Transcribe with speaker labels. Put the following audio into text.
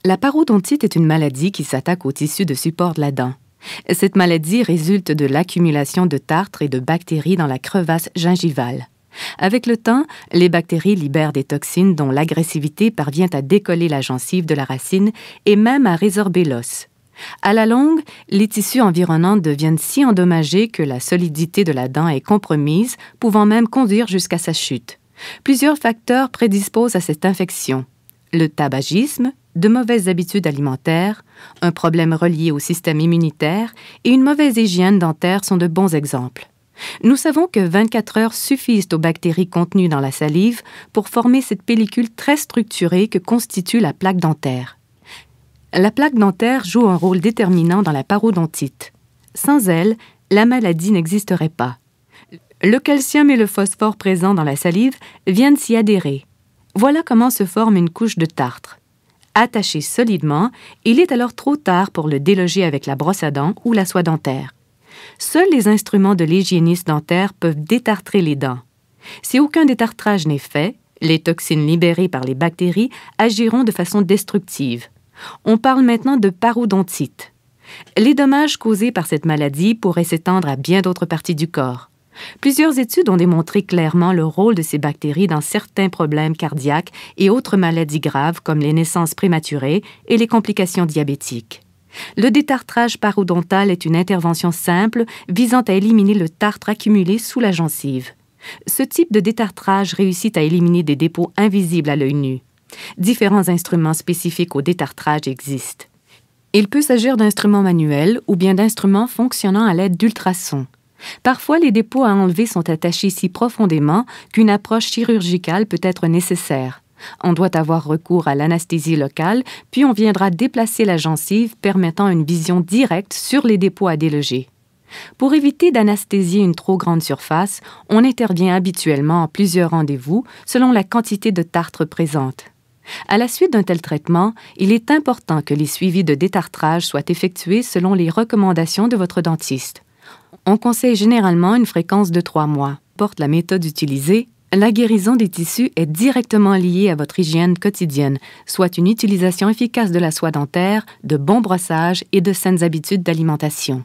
Speaker 1: La parodontite est une maladie qui s'attaque au tissu de support de la dent. Cette maladie résulte de l'accumulation de tartre et de bactéries dans la crevasse gingivale. Avec le temps, les bactéries libèrent des toxines dont l'agressivité parvient à décoller la gencive de la racine et même à résorber l'os. À la longue, les tissus environnants deviennent si endommagés que la solidité de la dent est compromise, pouvant même conduire jusqu'à sa chute. Plusieurs facteurs prédisposent à cette infection. Le tabagisme, de mauvaises habitudes alimentaires, un problème relié au système immunitaire et une mauvaise hygiène dentaire sont de bons exemples. Nous savons que 24 heures suffisent aux bactéries contenues dans la salive pour former cette pellicule très structurée que constitue la plaque dentaire. La plaque dentaire joue un rôle déterminant dans la parodontite. Sans elle, la maladie n'existerait pas. Le calcium et le phosphore présents dans la salive viennent s'y adhérer. Voilà comment se forme une couche de tartre. Attaché solidement, il est alors trop tard pour le déloger avec la brosse à dents ou la soie dentaire. Seuls les instruments de l'hygiéniste dentaire peuvent détartrer les dents. Si aucun détartrage n'est fait, les toxines libérées par les bactéries agiront de façon destructive. On parle maintenant de parodontite. Les dommages causés par cette maladie pourraient s'étendre à bien d'autres parties du corps. Plusieurs études ont démontré clairement le rôle de ces bactéries dans certains problèmes cardiaques et autres maladies graves comme les naissances prématurées et les complications diabétiques. Le détartrage parodontal est une intervention simple visant à éliminer le tartre accumulé sous la gencive. Ce type de détartrage réussit à éliminer des dépôts invisibles à l'œil nu. Différents instruments spécifiques au détartrage existent. Il peut s'agir d'instruments manuels ou bien d'instruments fonctionnant à l'aide d'ultrasons. Parfois, les dépôts à enlever sont attachés si profondément qu'une approche chirurgicale peut être nécessaire. On doit avoir recours à l'anesthésie locale, puis on viendra déplacer la gencive, permettant une vision directe sur les dépôts à déloger. Pour éviter d'anesthésier une trop grande surface, on intervient habituellement en plusieurs rendez-vous selon la quantité de tartre présente. À la suite d'un tel traitement, il est important que les suivis de détartrage soient effectués selon les recommandations de votre dentiste. On conseille généralement une fréquence de 3 mois. Porte la méthode utilisée, la guérison des tissus est directement liée à votre hygiène quotidienne, soit une utilisation efficace de la soie dentaire, de bons brossages et de saines habitudes d'alimentation.